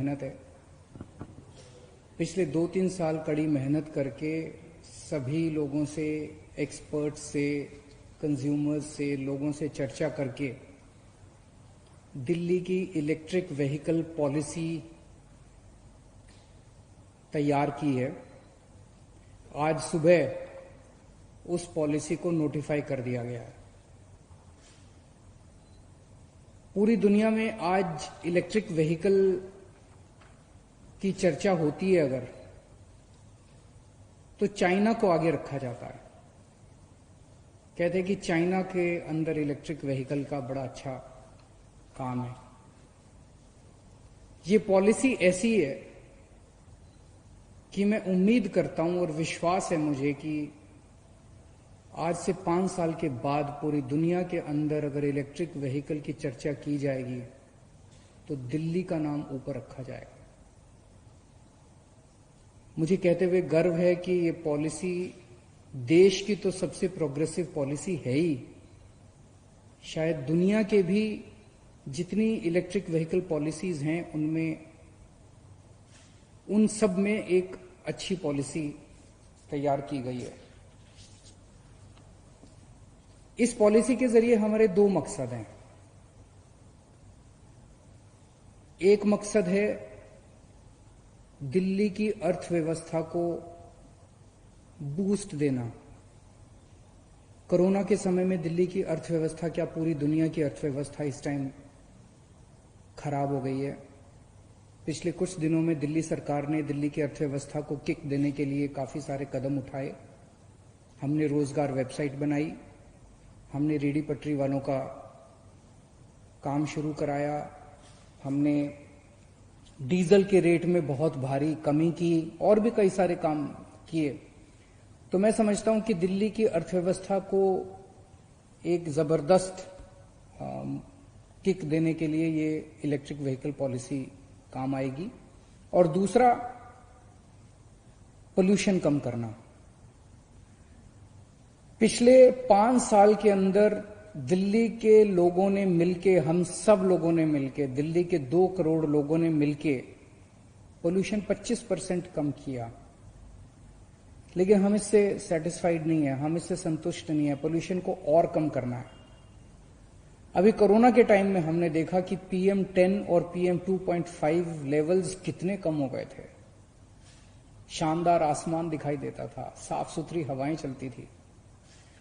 मेहनत है। पिछले 2-3 साल कड़ी मेहनत करके सभी लोगों से, एक्सपर्ट से, कंज्यूमर्स से, लोगों से चर्चा करके दिल्ली की इलेक्ट्रिक व्हीकल पॉलिसी तैयार की है। आज सुबह उस पॉलिसी को नोटिफाई कर दिया गया है। पूरी दुनिया में आज इलेक्ट्रिक व्हीकल की चर्चा होती है अगर, तो चाइना को आगे रखा जाता है। कहते हैं कि चाइना के अंदर इलेक्ट्रिक व्हीकल का बड़ा अच्छा काम है। ये पॉलिसी ऐसी है कि मैं उम्मीद करता हूं और विश्वास है मुझे कि आज से 5 साल के बाद पूरी दुनिया के अंदर अगर इलेक्ट्रिक व्हीकल की चर्चा की जाएगी तो दिल्ली का नाम ऊपर रखा जाएगा। मुझे कहते हुए गर्व है कि ये पॉलिसी देश की तो सबसे प्रोग्रेसिव पॉलिसी है ही, शायद दुनिया के भी जितनी इलेक्ट्रिक व्हीकल पॉलिसीज हैं उनमें, उन सब में एक अच्छी पॉलिसी तैयार की गई है। इस पॉलिसी के जरिए हमारे 2 मकसद हैं। एक मकसद है दिल्ली की अर्थव्यवस्था को बूस्ट देना। कोरोना के समय में दिल्ली की अर्थव्यवस्था, क्या पूरी दुनिया की अर्थव्यवस्था इस टाइम खराब हो गई है। पिछले कुछ दिनों में दिल्ली सरकार ने दिल्ली की अर्थव्यवस्था को किक देने के लिए काफी सारे कदम उठाए। हमने रोजगार वेबसाइट बनाई, हमने रेहड़ी पटरी वालों का काम शुरू कराया, हमने डीजल के रेट में बहुत भारी कमी की और भी कई सारे काम किए। तो मैं समझता हूं कि दिल्ली की अर्थव्यवस्था को एक जबरदस्त किक देने के लिए ये इलेक्ट्रिक व्हीकल पॉलिसी काम आएगी। और दूसरा, पोल्यूशन कम करना। पिछले 5 साल के अंदर दिल्ली के लोगों ने मिलके, हम सब लोगों ने मिलके, दिल्ली के 2 करोड़ लोगों ने मिलके पोल्यूशन 25% कम किया। लेकिन हम इससे सेटिस्फाइड नहीं है, हम इससे संतुष्ट नहीं है। पोल्यूशन को और कम करना है। अभी कोरोना के टाइम में हमने देखा कि PM10 और PM2.5 लेवल्स कितने कम हो गए थे। शानदार आसमान दिखाई देता था, साफ सुथरी हवाएं चलती थी।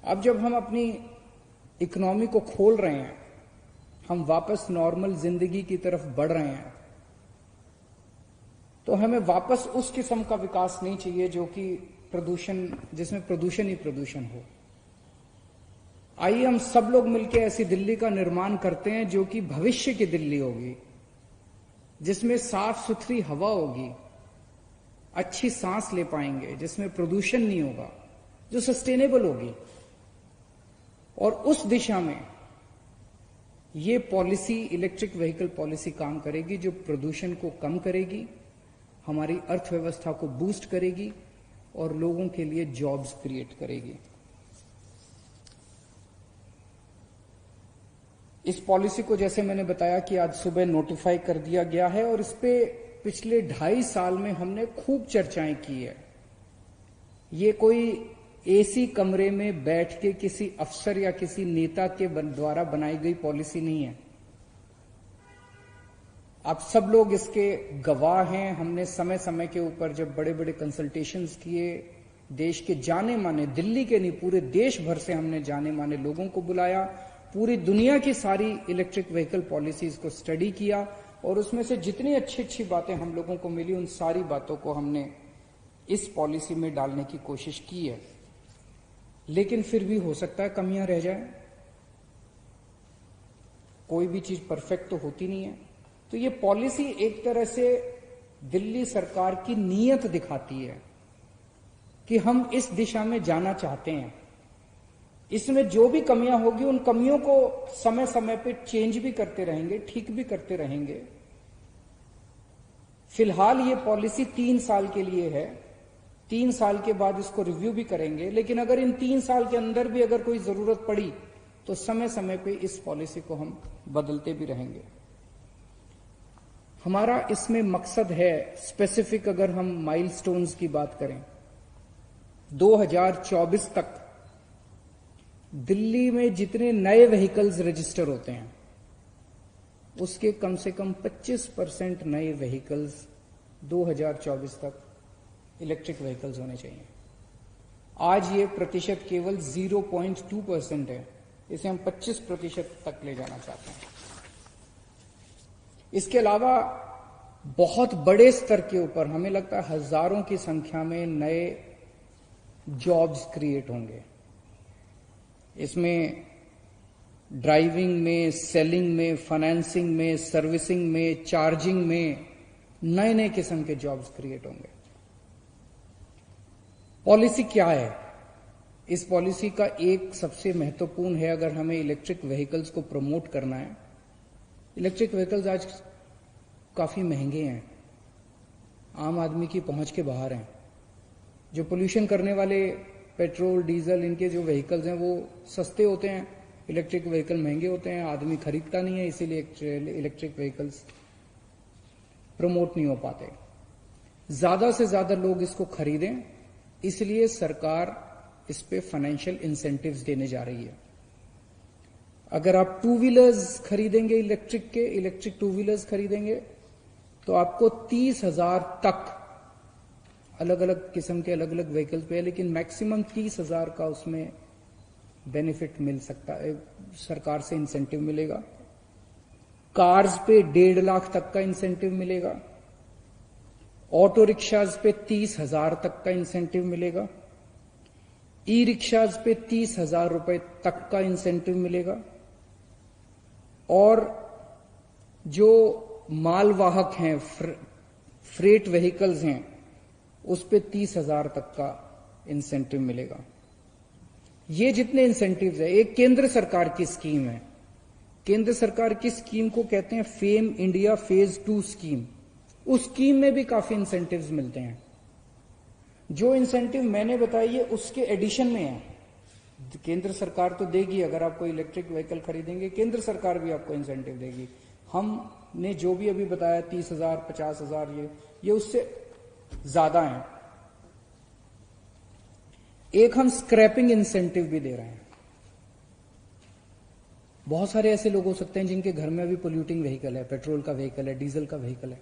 अब जब हम अपनी इकोनॉमी को खोल रहे हैं, हम वापस नॉर्मल जिंदगी की तरफ बढ़ रहे हैं, तो हमें वापस उस किस्म का विकास नहीं चाहिए जो कि प्रदूषण, जिसमें प्रदूषण ही प्रदूषण हो। आइए हम सब लोग मिलकर ऐसी दिल्ली का निर्माण करते हैं जो कि भविष्य की दिल्ली होगी, जिसमें साफ सुथरी हवा होगी, अच्छी सांस ले पाएंगे, जिसमें प्रदूषण नहीं होगा, जो सस्टेनेबल होगी। और उस दिशा में ये पॉलिसी, इलेक्ट्रिक व्हीकल पॉलिसी काम करेगी, जो प्रदूषण को कम करेगी, हमारी अर्थव्यवस्था को बूस्ट करेगी और लोगों के लिए जॉब्स क्रिएट करेगी। इस पॉलिसी को, जैसे मैंने बताया कि आज सुबह नोटिफाई कर दिया गया है और इस पे पिछले 2.5 साल में हमने खूब चर्चाएं की है। ये कोई एसी कमरे में बैठ के किसी अफसर या किसी नेता के द्वारा बनाई गई पॉलिसी नहीं है। आप सब लोग इसके गवाह हैं। हमने समय समय के ऊपर जब बड़े बड़े कंसल्टेशंस किए, देश के जाने माने, दिल्ली के नहीं पूरे देश भर से हमने जाने माने लोगों को बुलाया, पूरी दुनिया की सारी इलेक्ट्रिक व्हीकल पॉलिसीज को स्टडी किया और उसमें से जितनी अच्छी अच्छी बातें हम लोगों को मिली, उन सारी बातों को हमने इस पॉलिसी में डालने की कोशिश की है। लेकिन फिर भी हो सकता है कमियां रह जाए। कोई भी चीज परफेक्ट तो होती नहीं है। तो ये पॉलिसी एक तरह से दिल्ली सरकार की नीयत दिखाती है कि हम इस दिशा में जाना चाहते हैं। इसमें जो भी कमियां होगी, उन कमियों को समय समय पे चेंज भी करते रहेंगे, ठीक भी करते रहेंगे। फिलहाल ये पॉलिसी 3 साल के लिए है। 3 साल के बाद इसको रिव्यू भी करेंगे। लेकिन अगर इन 3 साल के अंदर भी अगर कोई जरूरत पड़ी तो समय समय पे इस पॉलिसी को हम बदलते भी रहेंगे। हमारा इसमें मकसद है, स्पेसिफिक अगर हम माइलस्टोन्स की बात करें, 2024 तक दिल्ली में जितने नए व्हीकल्स रजिस्टर होते हैं उसके कम से कम 25% नए व्हीकल्स 2024 तक इलेक्ट्रिक व्हीकल्स होने चाहिए। आज ये प्रतिशत केवल 0.2% है, इसे हम 25% तक ले जाना चाहते हैं। इसके अलावा बहुत बड़े स्तर के ऊपर हमें लगता है हजारों की संख्या में नए जॉब्स क्रिएट होंगे। इसमें ड्राइविंग में, सेलिंग में, फाइनेंसिंग में, सर्विसिंग में, चार्जिंग में नए नए किस्म के जॉब्स क्रिएट होंगे। पॉलिसी क्या है? इस पॉलिसी का एक सबसे महत्वपूर्ण है, अगर हमें इलेक्ट्रिक व्हीकल्स को प्रमोट करना है। इलेक्ट्रिक व्हीकल्स आज काफी महंगे हैं, आम आदमी की पहुंच के बाहर हैं। जो पोल्यूशन करने वाले पेट्रोल, डीजल, इनके जो व्हीकल्स हैं वो सस्ते होते हैं, इलेक्ट्रिक व्हीकल महंगे होते हैं, आदमी खरीदता नहीं है, इसीलिए इलेक्ट्रिक व्हीकल्स प्रमोट नहीं हो पाते। ज्यादा से ज्यादा लोग इसको खरीदें, इसलिए सरकार इस पे फाइनेंशियल इंसेंटिव्स देने जा रही है। अगर आप टू व्हीलर्स खरीदेंगे, इलेक्ट्रिक टू व्हीलर्स खरीदेंगे तो आपको 30,000 तक, अलग अलग किस्म के अलग अलग व्हीकल्स पे है, लेकिन मैक्सिमम 30,000 का उसमें बेनिफिट मिल सकता है, सरकार से इंसेंटिव मिलेगा। कार्स पे 1.5 लाख तक का इंसेंटिव मिलेगा। ऑटो रिक्शाज पे 30,000 तक का इंसेंटिव मिलेगा। ई रिक्शाज पे 30,000 रुपए तक का इंसेंटिव मिलेगा। और जो मालवाहक हैं, फ्रेट व्हीकल्स हैं, उस पे 30,000 तक का इंसेंटिव मिलेगा। ये जितने इंसेंटिव्स है, एक केंद्र सरकार की स्कीम है। केंद्र सरकार की स्कीम को कहते हैं फेम इंडिया फेज 2 स्कीम। उस स्कीम में भी काफी इंसेंटिव्स मिलते हैं। जो इंसेंटिव मैंने बताई है उसके एडिशन में है। केंद्र सरकार तो देगी, अगर आप कोई इलेक्ट्रिक व्हीकल खरीदेंगे केंद्र सरकार भी आपको इंसेंटिव देगी। हमने जो भी अभी बताया 30,000, 50,000, ये उससे ज्यादा है। एक हम स्क्रैपिंग इंसेंटिव भी दे रहे हैं। बहुत सारे ऐसे लोग हो सकते हैं जिनके घर में अभी पोल्यूटिंग व्हीकल है, पेट्रोल का व्हीकल है, डीजल का व्हीकल है।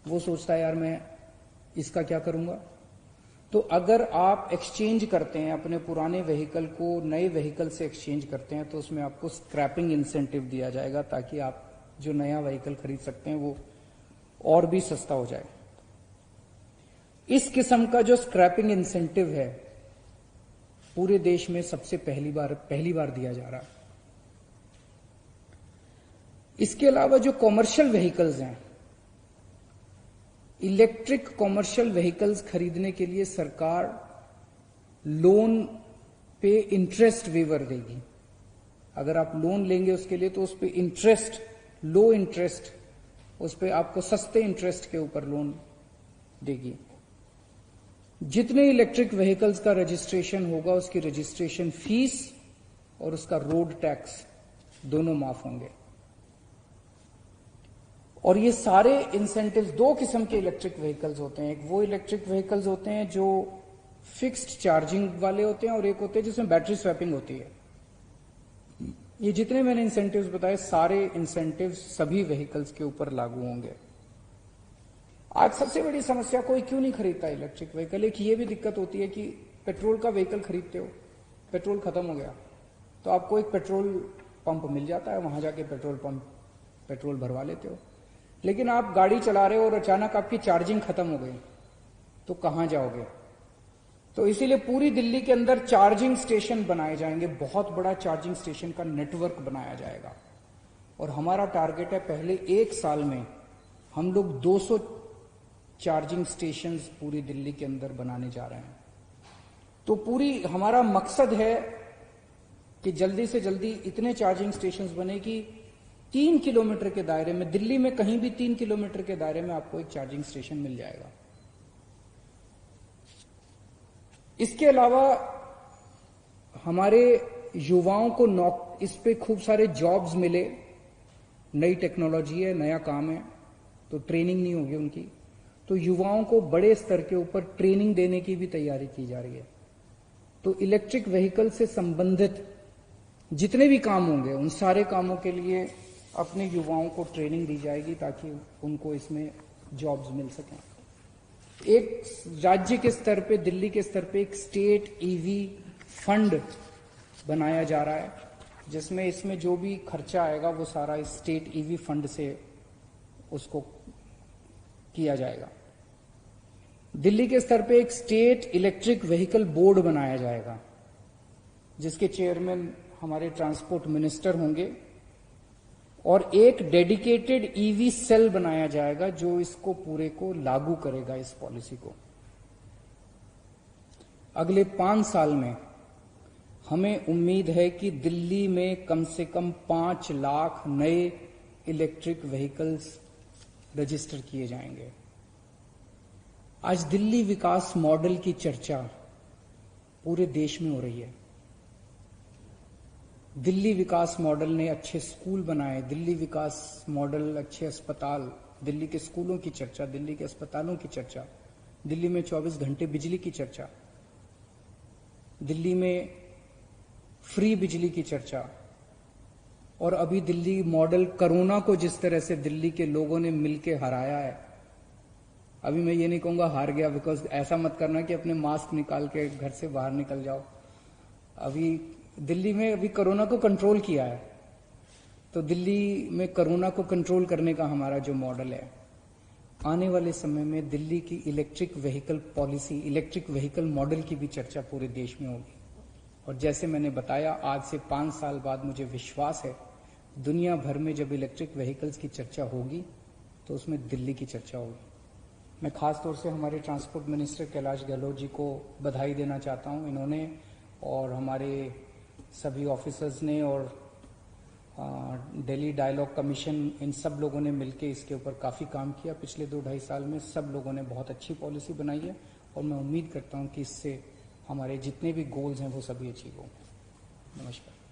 वो सोचता है यार मैं इसका क्या करूंगा। तो अगर आप एक्सचेंज करते हैं, अपने पुराने व्हीकल को नए व्हीकल से एक्सचेंज करते हैं, तो उसमें आपको स्क्रैपिंग इंसेंटिव दिया जाएगा, ताकि आप जो नया व्हीकल खरीद सकते हैं वो और भी सस्ता हो जाए। इस किस्म का जो स्क्रैपिंग इंसेंटिव है पूरे देश में सबसे पहली बार दिया जा रहा है। इसके अलावा जो कॉमर्शियल व्हीकल्स हैं, इलेक्ट्रिक कॉमर्शियल व्हीकल्स खरीदने के लिए सरकार लोन पे इंटरेस्ट वेवर देगी। अगर आप लोन लेंगे उसके लिए तो उस पे इंटरेस्ट, लो इंटरेस्ट, उस पे आपको सस्ते इंटरेस्ट के ऊपर लोन देगी। जितने इलेक्ट्रिक व्हीकल्स का रजिस्ट्रेशन होगा उसकी रजिस्ट्रेशन फीस और उसका रोड टैक्स दोनों माफ होंगे। और ये सारे इंसेंटिव्स, 2 किस्म के इलेक्ट्रिक व्हीकल्स होते हैं। एक वो इलेक्ट्रिक व्हीकल्स होते हैं जो फिक्स्ड चार्जिंग वाले होते हैं, और एक होते हैं जिसमें बैटरी स्वैपिंग होती है। ये जितने मैंने इंसेंटिव्स बताए, सारे इंसेंटिव्स सभी व्हीकल्स के ऊपर लागू होंगे। आज सबसे बड़ी समस्या, कोई क्यों नहीं खरीदता इलेक्ट्रिक व्हीकल? एक ये भी दिक्कत होती है कि पेट्रोल का व्हीकल खरीदते हो, पेट्रोल खत्म हो गया तो आपको एक पेट्रोल पंप मिल जाता है, वहां जाके पेट्रोल भरवा लेते हो। लेकिन आप गाड़ी चला रहे हो और अचानक आपकी चार्जिंग खत्म हो गई तो कहां जाओगे? तो इसीलिए पूरी दिल्ली के अंदर चार्जिंग स्टेशन बनाए जाएंगे, बहुत बड़ा चार्जिंग स्टेशन का नेटवर्क बनाया जाएगा। और हमारा टारगेट है पहले 1 साल में हम लोग 200 चार्जिंग स्टेशंस पूरी दिल्ली के अंदर बनाने जा रहे हैं। तो पूरी हमारा मकसद है कि जल्दी से जल्दी इतने चार्जिंग स्टेशंस बने कि 3 किलोमीटर के दायरे में, दिल्ली में कहीं भी 3 किलोमीटर के दायरे में आपको एक चार्जिंग स्टेशन मिल जाएगा। इसके अलावा हमारे युवाओं को इस पे खूब सारे जॉब्स मिले। नई टेक्नोलॉजी है, नया काम है, तो ट्रेनिंग नहीं होगी उनकी। तो युवाओं को बड़े स्तर के ऊपर ट्रेनिंग देने की भी तैयारी की जा रही है। तो इलेक्ट्रिक व्हीकल से संबंधित जितने भी काम होंगे उन सारे कामों के लिए अपने युवाओं को ट्रेनिंग दी जाएगी ताकि उनको इसमें जॉब्स मिल सकें। एक राज्य के स्तर पे, दिल्ली के स्तर पे एक स्टेट ईवी फंड बनाया जा रहा है, जिसमें इसमें जो भी खर्चा आएगा वो सारा इस स्टेट ईवी फंड से उसको किया जाएगा। दिल्ली के स्तर पे एक स्टेट इलेक्ट्रिक व्हीकल बोर्ड बनाया जाएगा, जिसके चेयरमैन हमारे ट्रांसपोर्ट मिनिस्टर होंगे, और एक डेडिकेटेड ईवी सेल बनाया जाएगा जो इसको पूरे को लागू करेगा, इस पॉलिसी को। अगले 5 साल में हमें उम्मीद है कि दिल्ली में कम से कम 5 लाख नए इलेक्ट्रिक व्हीकल्स रजिस्टर किए जाएंगे। आज दिल्ली विकास मॉडल की चर्चा पूरे देश में हो रही है। दिल्ली विकास मॉडल ने अच्छे स्कूल बनाए, दिल्ली विकास मॉडल अच्छे अस्पताल, दिल्ली के स्कूलों की चर्चा, दिल्ली के अस्पतालों की चर्चा, दिल्ली में 24 घंटे बिजली की चर्चा, दिल्ली में फ्री बिजली की चर्चा, और अभी दिल्ली मॉडल कोरोना को जिस तरह से दिल्ली के लोगों ने मिलकर हराया है। अभी मैं ये नहीं कहूंगा हार गया, बिकॉज ऐसा मत करना कि अपने मास्क निकाल के घर से बाहर निकल जाओ। अभी दिल्ली में अभी कोरोना को कंट्रोल किया है, तो दिल्ली में कोरोना को कंट्रोल करने का हमारा जो मॉडल है, आने वाले समय में दिल्ली की electric vehicle policy, electric vehicle model की भी चर्चा पूरे देश में होगी। और जैसे मैंने बताया, आज से 5 साल बाद मुझे विश्वास है दुनिया भर में जब इलेक्ट्रिक व्हीकल्स की चर्चा होगी तो उसमें दिल्ली की चर्चा होगी। मैं खास तौर से हमारे ट्रांसपोर्ट मिनिस्टर कैलाश गहलोत जी को बधाई देना चाहता हूं। इन्होंने और हमारे सभी ऑफिसर्स ने और दिल्ली डायलॉग कमीशन, इन सब लोगों ने मिलकर इसके ऊपर काफ़ी काम किया। पिछले 2-2.5 साल में सब लोगों ने बहुत अच्छी पॉलिसी बनाई है, और मैं उम्मीद करता हूं कि इससे हमारे जितने भी गोल्स हैं वो सभी अचीव होंगे। नमस्कार।